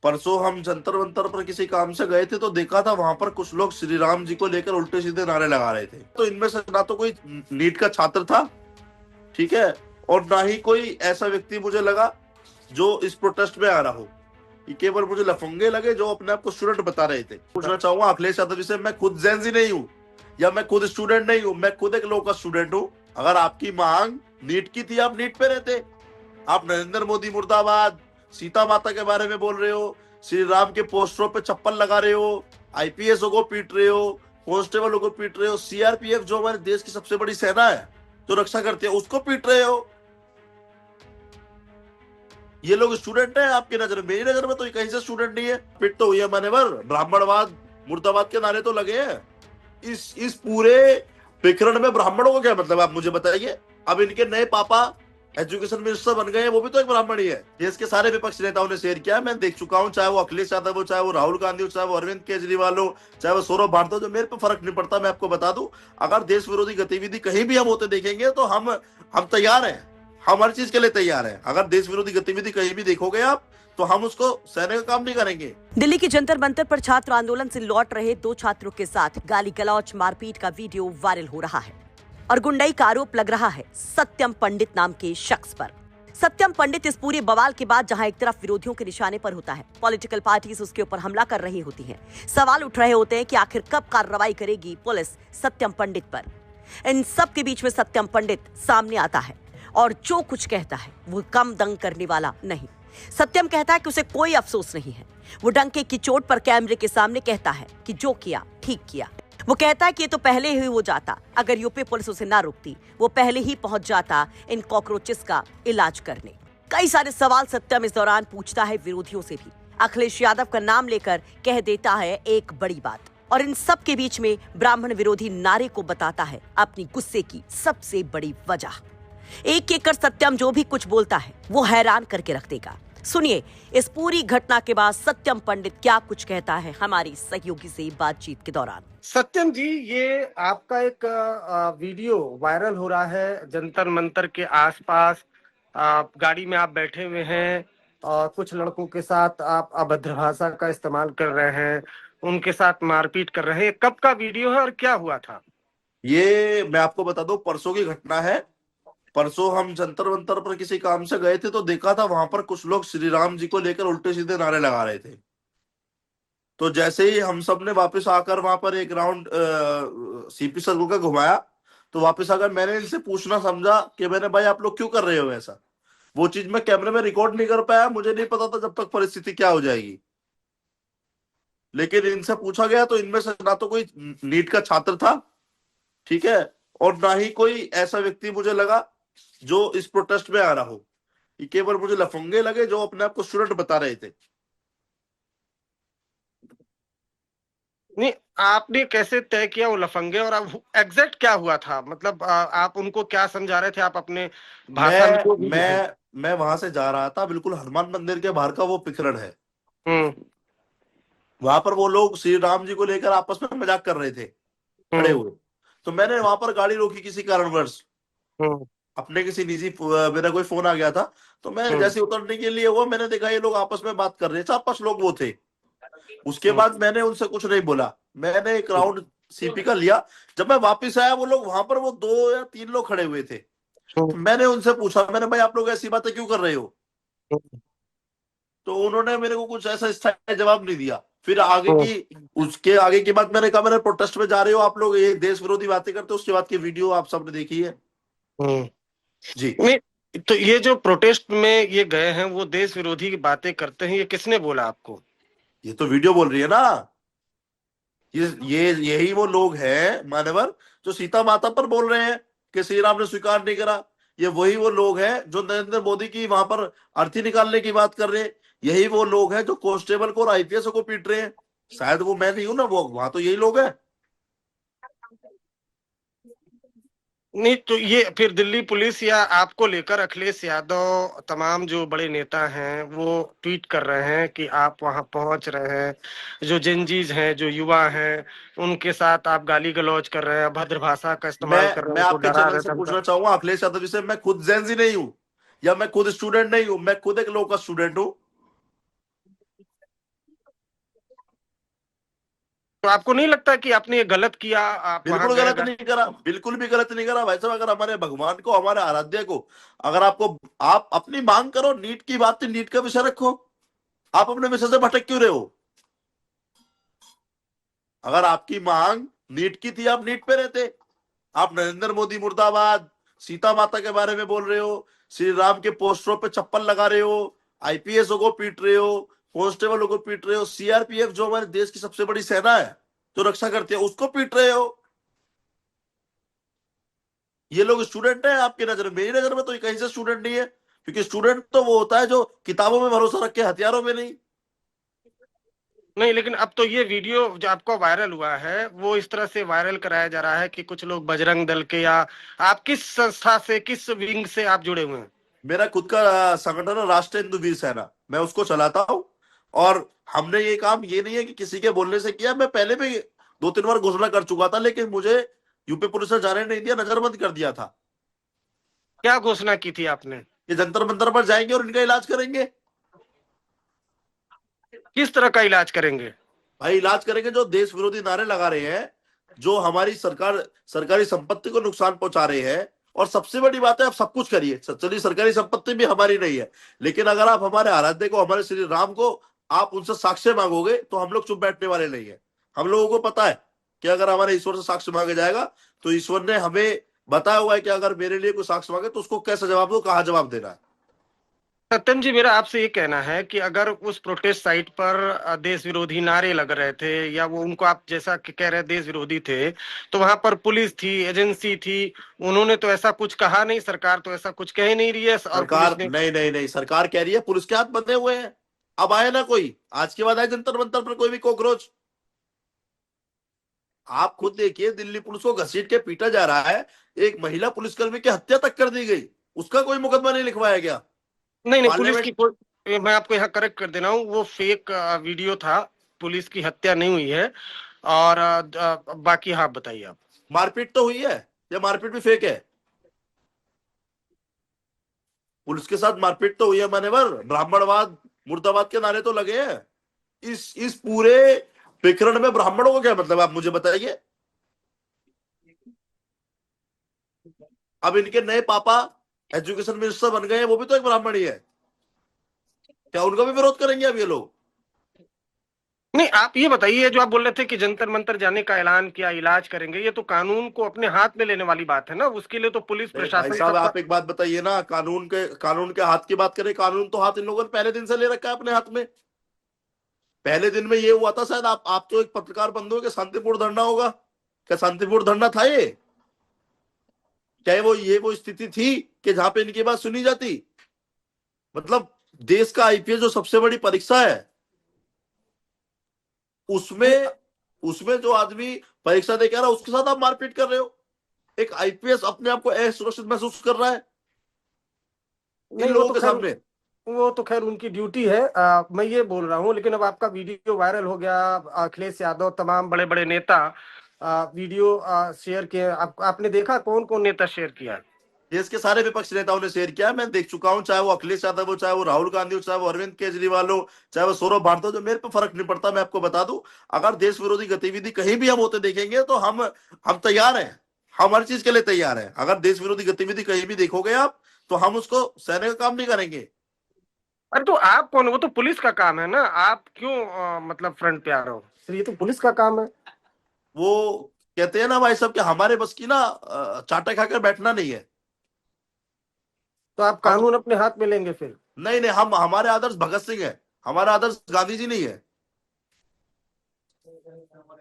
परसों हम जंतर मंतर पर किसी काम से गए थे तो देखा था वहां पर कुछ लोग श्री राम जी को लेकर उल्टे सीधे नारे लगा रहे थे। तो इनमें से ना तो कोई नीट का छात्र था, ठीक है, और ना ही कोई ऐसा व्यक्ति मुझे लगा जो इस प्रोटेस्ट में आ रहा हो। ये केवल मुझे लफंगे लगे जो अपने आप को स्टूडेंट बता रहे थे। पूछना चाहूंगा अखिलेश यादव जी से, मैं खुद जेंजी नहीं हूँ या मैं खुद स्टूडेंट नहीं हूँ, मैं खुद एक लो का स्टूडेंट हूँ। अगर आपकी मांग नीट की थी आप नीट पे रहते। आप नरेंद्र मोदी मुर्दाबाद, सीता माता के बारे में बोल रहे हो, श्री राम के पोस्टरों पे चप्पल लगा रहे हो, आईपीएसओ को पीट रहे हो, कांस्टेबल को पीट रहे हो, सीआरपीएफ जो हमारे देश की सबसे बड़ी सेना है जो रक्षा करते हैं उसको पीट रहे हो। ये लोग स्टूडेंट है आपकी नजर में? मेरी नजर में तो ये कहीं से स्टूडेंट नहीं है। पिट तो हुई है मान्यवर, ब्राह्मणवाद मुर्दाबाद के नारे तो लगे हैं। इस पूरे विकरण में ब्राह्मणों को क्या मतलब, आप मुझे बताइए। अब इनके नए पापा एजुकेशन मिनिस्टर बन गए हैं, वो भी तो एक ब्राह्मण ही है। देश के सारे विपक्ष नेताओं ने शेयर किया, मैं देख चुका हूं, चाहे वो अखिलेश यादव हो, चाहे वो राहुल गांधी हो, चाहे वो अरविंद केजरीवाल हो, चाहे वो सौरभ भारद्वाज हो, मेरे पे फर्क नहीं पड़ता। मैं आपको बता दूं, अगर देश विरोधी गतिविधि कहीं भी हम होते देखेंगे तो हम तैयार हैं। हम हर चीज के लिए तैयार हैं। अगर देश विरोधी गतिविधि कहीं भी देखोगे आप तो हम उसको सहने का काम नहीं करेंगे। दिल्ली की जंतर मंतर पर छात्र आंदोलन से लौट रहे 2 छात्रों के साथ गाली गलौज मारपीट का वीडियो वायरल हो रहा है और गुंडाई का आरोप लग रहा है सत्यम पंडित नाम के शख्स पर। सत्यम पंडित इस पूरे बवाल के बाद जहां एक तरफ विरोधियों के निशाने पर होता है, पॉलिटिकल पार्टीज उसके ऊपर हमला कर रही होती हैं, सवाल उठ रहे होते हैं कि आखिर कब कार्रवाई करेगी पुलिस सत्यम पंडित पर। इन सब के बीच में सत्यम पंडित सामने आता है और जो कुछ कहता है वो कम दंग करने वाला नहीं। सत्यम कहता है कि उसे कोई अफसोस नहीं है। वो डंके की चोट पर कैमरे के सामने कहता है कि जो किया ठीक किया। वो कहता है कि ये तो पहले ही हो जाता, अगर यूपी पुलिस उसे ना रोकती वो पहले ही पहुंच जाता इन कॉकरोचेस का इलाज करने। कई सारे सवाल सत्यम इस दौरान पूछता है विरोधियों से भी। अखिलेश यादव का नाम लेकर कह देता है एक बड़ी बात, और इन सब के बीच में ब्राह्मण विरोधी नारे को बताता है अपनी गुस्से की सबसे बड़ी वजह। एक एक कर सत्यम जो भी कुछ बोलता है वो हैरान करके रख देगा। सुनिए इस पूरी घटना के बाद सत्यम पंडित क्या कुछ कहता है हमारी सहयोगी से बातचीत के दौरान। सत्यम जी, ये आपका एक वीडियो वायरल हो रहा है जंतर मंतर के आसपास। गाड़ी में आप बैठे हुए हैं और कुछ लड़कों के साथ आप अभद्र भाषा का इस्तेमाल कर रहे हैं, उनके साथ मारपीट कर रहे हैं। कब का वीडियो है और क्या हुआ था? ये मैं आपको बता दूं, परसों की घटना है। परसों हम जंतर मंतर पर किसी काम से गए थे तो देखा था वहां पर कुछ लोग श्री राम जी को लेकर उल्टे सीधे नारे लगा रहे थे। तो जैसे ही हम सब ने वापस आकर वहां पर एक राउंड सीपी सर्कल का घुमाया, तो वापस आकर मैंने इनसे पूछना समझा कि मैंने भाई आप लोग क्यों कर रहे हो ऐसा। वो चीज मैं कैमरे में रिकॉर्ड नहीं कर पाया, मुझे नहीं पता था जब तक परिस्थिति क्या हो जाएगी। लेकिन इनसे पूछा गया तो इनमें से ना तो कोई नीट का छात्र था, ठीक है, और ना ही कोई ऐसा व्यक्ति मुझे लगा जो इस प्रोटेस्ट में आ रहा हो। ये केवल मुझे लफंगे लगे जो अपने आप को स्टूडेंट बता रहे थे। नहीं, आपने कैसे तय किया वो लफंगे, और अब एग्जैक्ट क्या हुआ था? मतलब आप उनको क्या समझा रहे थे? आप अपने भाषा में मैं जो भी लिखे। मैं वहां से जा रहा था, बिल्कुल हनुमान मंदिर के बाहर का वो प्रकरण है। हम्म। वहां पर वो लोग श्री राम जी को लेकर आपस में मजाक कर रहे थे खड़े हम्म। हुए। तो मैंने वहां पर गाड़ी रोकी किसी कारणवश, हम्म। अपने किसी निजी मेरा कोई फोन आ गया था। तो मैं हम्म। जैसे उतरने के लिए हुआ, मैंने देखा ये लोग आपस में बात कर रहे थे, 4-5 लोग वो थे। उसके हम्म। बाद मैंने उनसे कुछ नहीं बोला, मैंने एक राउंड सीपी का लिया। जब मैं वापस आया वो लोग वहां पर वो 2 या 3 लोग खड़े हुए थे। हम्म। तो मैंने उनसे पूछा, मैंने भाई आप लोग ऐसी बातें क्यों कर रहे हो। हम्म। तो उन्होंने मेरे को कुछ ऐसा स्थायी जवाब नहीं दिया। फिर आगे हम्म। की उसके आगे की बात मैंने कहा, मैंने प्रोटेस्ट में जा रहे हो आप लोग, ये देश विरोधी बातें करते हो। उसके बाद की वीडियो आप सबने देखी है। हम्म। जी। नहीं, तो ये जो प्रोटेस्ट में ये गए हैं वो देश विरोधी की बातें करते हैं, ये किसने बोला आपको? ये तो वीडियो बोल रही है ना। ये यही वो लोग हैं मानवर जो सीता माता पर बोल रहे हैं कि श्री राम ने स्वीकार नहीं करा। ये वही वो लोग हैं जो नरेंद्र मोदी की वहां पर अर्थी निकालने की बात कर रहे हैं। यही वो लोग हैं जो कांस्टेबल को और आईपीएस को पीट रहे हैं। शायद वो मैं नहीं हूं ना, वो वहां तो यही लोग हैं। नहीं, तो ये फिर दिल्ली पुलिस या आपको लेकर अखिलेश यादव, तमाम जो बड़े नेता हैं वो ट्वीट कर रहे हैं कि आप वहां पहुंच रहे हैं, जो जेनजीज हैं, जो युवा हैं, उनके साथ आप गाली गलौज कर रहे हैं, अभद्र भाषा का इस्तेमाल कर रहे हैं, मैं उनको आपके डरा चैनल रहे, से धमका। पूछना चाहूंगा अखिलेश यादव जी से, मैं खुद जेंजी नहीं हूं या मैं खुद स्टूडेंट नहीं हूं, मैं खुद एक लो का स्टूडेंट हूं। तो आपको नहीं लगता कि आपने ये गलत किया, आप वहां बिल्कुल गए? गलत नहीं करा, बिल्कुल भी गलत नहीं करा भाई साहब। अगर हमारे भगवान को, हमारे आराध्य को, अगर आपको, आप अपनी मांग करो, नीट की बात थी, नीट का विषय रखो। आप अपने विषय से भटक क्यों रहे हो? अगर आपकी मांग नीट की थी, आप नीट पे रहते। आप नरेंद्र मोदी मुर्दाबाद, सीता माता के बारे में बोल रहे हो, श्री राम के पोस्टरों पे चप्पल लगा रहे हो, आईपीएसओ को पीट रहे हो, कांस्टेबलों को पीट रहे हो, सीआरपीएफ जो हमारे देश की सबसे बड़ी सेना है, जो रक्षा करती है, उसको पीट रहे हो। ये लोग स्टूडेंट हैं आपकी नजर में? मेरी नजर में तो ये कहीं से स्टूडेंट नहीं है, क्योंकि स्टूडेंट तो वो होता है जो किताबों में भरोसा रखे, हथियारों में नहीं। नहीं, लेकिन अब तो ये वीडियो जो आपका वायरल हुआ है वो इस तरह से वायरल कराया जा रहा है कि कुछ लोग बजरंग दल के, या आप किस संस्था से, किस विंग से आप जुड़े हुए हैं? मेरा खुद का संगठन है, राष्ट्रीय हिंदू वीर सेना, मैं उसको चलाता हूं। और हमने ये काम, ये नहीं है कि किसी के बोलने से किया, मैं पहले भी 2-3 बार घोषणा कर चुका था, लेकिन मुझे यूपी पुलिस ने जाने नहीं दिया, नजरबंद कर दिया था। क्या घोषणा की थी आपने? ये जंतर मंतर पर जाएंगे और इनका इलाज करेंगे। किस तरह का इलाज करेंगे? भाई इलाज करेंगे, जो देश विरोधी नारे लगा रहे हैं, जो हमारी सरकार, सरकारी संपत्ति को नुकसान पहुंचा रहे हैं। और सबसे बड़ी बात है, आप सब कुछ करिए, चलिए सरकारी संपत्ति भी हमारी नहीं है, लेकिन अगर आप हमारे आराध्य को, हमारे श्री राम को, आप उनसे साक्ष्य मांगोगे, तो हम लोग चुप बैठने वाले नहीं है। हम लोगों को पता है कि अगर हमारे ईश्वर से साक्ष्य मांगा जाएगा, तो ईश्वर ने हमें बताया हुआ है कि अगर मेरे लिए कोई साक्ष्य मांगे तो उसको कैसे जवाब दो, कहाँ जवाब देना है। सत्यम जी, मेरा आपसे ये कहना है कि अगर उस प्रोटेस्ट साइट पर देश विरोधी नारे लग रहे थे, या वो उनको आप जैसा कि कह रहे देश विरोधी थे, तो वहां पर पुलिस थी, एजेंसी थी, उन्होंने तो ऐसा कुछ कहा नहीं, सरकार तो ऐसा कुछ कह ही नहीं रही है, और सरकार पुलिस ने। नहीं नहीं नहीं, सरकार कह रही है पुलिस के हाथ बंधे हुए हैं। अब आए ना कोई, आज के बाद आए जंतर मंतर पर कोई भी कॉकरोच। आप खुद देखिए, दिल्ली पुलिस को घसीट के पीटा जा रहा है, एक महिला पुलिसकर्मी की हत्या तक कर दी गई, उसका कोई मुकदमा नहीं लिखवाया गया। नहीं नहीं, पुलिस की पार्लियामेंट, कोई, मैं आपको यहाँ करेक्ट कर दे रहा हूँ, वो फेक वीडियो था। पुलिस की हत्या नहीं हुई है। और बाकी हाँ, बताइए आप। मारपीट तो हुई है, या मारपीट भी फेक है? पुलिस के साथ मारपीट तो हुई है, मान्यवर, ब्राह्मणवाद, मुर्दाबाद के नारे तो लगे हैं। इस पूरे विकर्ण में ब्राह्मणों को क्या मतलब, आप मुझे बताइए। अब इनके नए पापा एजुकेशन मिनिस्टर बन गए हैं, वो भी तो एक ब्राह्मण ही है। क्या उनका भी विरोध करेंगे अब ये लोग? नहीं, आप ये बताइए, जो आप बोल रहे थे कि जंतर मंतर जाने का ऐलान किया, इलाज करेंगे, ये तो कानून को अपने हाथ में लेने वाली बात है ना, उसके लिए तो पुलिस नहीं भाई प्रशासन साहब, सबका। आप एक बात बताइए ना, कानून के हाथ की बात करें, कानून तो हाथ इन लोगों ने पहले दिन से ले रखा है अपने हाथ में। पहले दिन में ये हुआ था शायद, आप तो एक पत्रकार बंधु हो, कि शांतिपूर्ण धरना होगा। क्या शांतिपूर्ण धरना था ये? क्या वो स्थिति थी कि जहां पे इनकी बात सुनी जाती? मतलब देश का आईपीएस जो सबसे बड़ी परीक्षा है, नहीं उसमें उसमें जो आदमी परीक्षा दे के आ रहा है, उसके साथ आप मारपीट कर रहे हो। एक आईपीएस अपने आप को असुरक्षित महसूस कर रहा है इन नहीं, लोगों के सामने। वो तो खैर उनकी ड्यूटी है। मैं ये बोल रहा हूँ, लेकिन अब आपका वीडियो वायरल हो गया, अखिलेश यादव, तमाम बड़े बड़े नेता वीडियो शेयर किए, आपने देखा कौन कौन नेता शेयर किया? देश के सारे विपक्ष नेताओं ने शेयर किया, मैं देख चुका हूं, चाहे वो अखिलेश यादव हो, चाहे वो राहुल गांधी हो, चाहे वो अरविंद केजरीवाल हो, चाहे वो सौरभ भारती हो, जो मेरे पे फर्क नहीं पड़ता। मैं आपको बता दूं, अगर देश विरोधी गतिविधि कहीं भी हम होते देखेंगे, तो हम तैयार हैं। हम हर चीज के लिए तैयार हैं। अगर देश विरोधी गतिविधि कहीं भी देखोगे आप, तो हम उसको सहने का काम नहीं करेंगे। अरे तो आप कौन? वो तो पुलिस का काम है ना, आप क्यों मतलब फ्रंट पे आ रहे हो? सर, ये तो पुलिस का काम है। वो कहते हैं ना भाई साहब, कि हमारे बस की ना चाटा खाकर बैठना नहीं है। तो आप हम, कानून अपने हाथ में लेंगे फिर? नहीं नहीं, हमारे आदर्श भगत सिंह है, हमारा आदर्श गांधी जी नहीं है।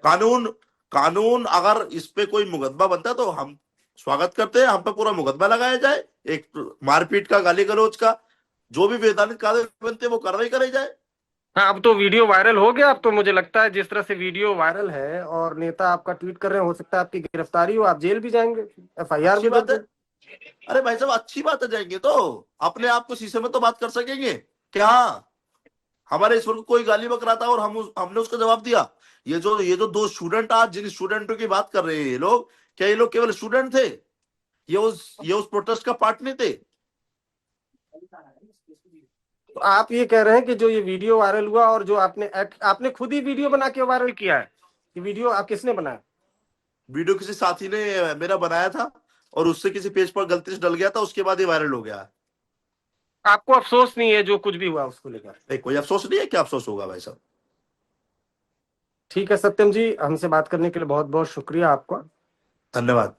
कानून कानून अगर इस पे कोई मुकदमा बनता है, तो हम स्वागत करते हैं, हम पे पूरा मुकदमा लगाया जाए, एक मारपीट का, गाली गलौज का, जो भी वैधानिक कार्य बनते हैं वो कार्रवाई कराई जाए। हाँ, अब तो वीडियो वायरल हो गया। अब तो मुझे लगता है जिस तरह से वीडियो वायरल है और नेता आपका ट्वीट कर रहे हैं, हो सकता है आपकी गिरफ्तारी हो, आप जेल भी जाएंगे, एफआईआर अच्छी भी बात दर्ज है। हो। अरे भाई साहब, अच्छी बात है, जाएंगे तो अपने आप को शीशे में तो बात कर सकेंगे कि हाँ, हमारे ईश्वर को कोई गाली बक रहा था और हमने उसका जवाब दिया। ये जो दो स्टूडेंट, आज जिन स्टूडेंटों की बात कर रहे हैं ये लोग, क्या ये लोग केवल स्टूडेंट थे? ये उस प्रोटेस्ट का पार्ट नहीं थे? तो आप ये कह रहे हैं कि जो ये वीडियो वायरल हुआ, और जो आपने खुद ही वीडियो बना के वायरल किया है? ये वीडियो आप किसने बनाया? वीडियो किसी साथी ने मेरा बनाया था और उससे किसी पेज पर गलती से डल गया था, उसके बाद ये वायरल हो गया। आपको अफसोस नहीं है जो कुछ भी हुआ उसको लेकर? नहीं, कोई अफसोस नहीं है, क्या अफसोस होगा भाई साहब। ठीक है सत्यम जी, हमसे बात करने के लिए बहुत बहुत शुक्रिया आपका। धन्यवाद।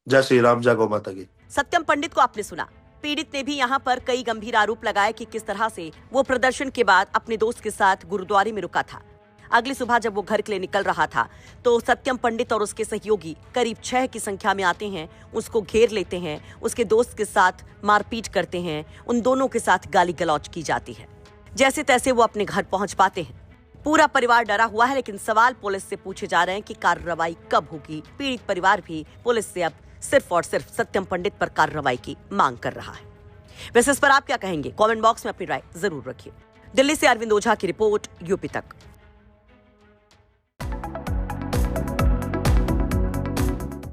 जय श्री राम, जय गौ माता की। सत्यम पंडित को आपने सुना। पीड़ित ने भी यहाँ पर कई गंभीर आरोप लगाए कि किस तरह से वो प्रदर्शन के बाद अपने दोस्त के साथ गुरुद्वारे में रुका था। अगली सुबह जब वो घर के लिए निकल रहा था तो सत्यम पंडित और उसके सहयोगी करीब 6 की संख्या में आते हैं, उसको घेर लेते हैं, उसके दोस्त के साथ मारपीट करते हैं, उन दोनों के साथ गाली गलौज की जाती है। जैसे तैसे वो अपने घर पहुंच पाते हैं। पूरा परिवार डरा हुआ है, लेकिन सवाल पुलिस से पूछे जा रहे हैं कि कार्रवाई कब होगी। पीड़ित परिवार भी पुलिस से अब सिर्फ और सिर्फ सत्यम पंडित पर कार्रवाई की मांग कर रहा है। वैसे इस पर आप क्या कहेंगे? कमेंट बॉक्स में अपनी राय जरूर रखिए। दिल्ली से अरविंद ओझा की रिपोर्ट, यूपी तक।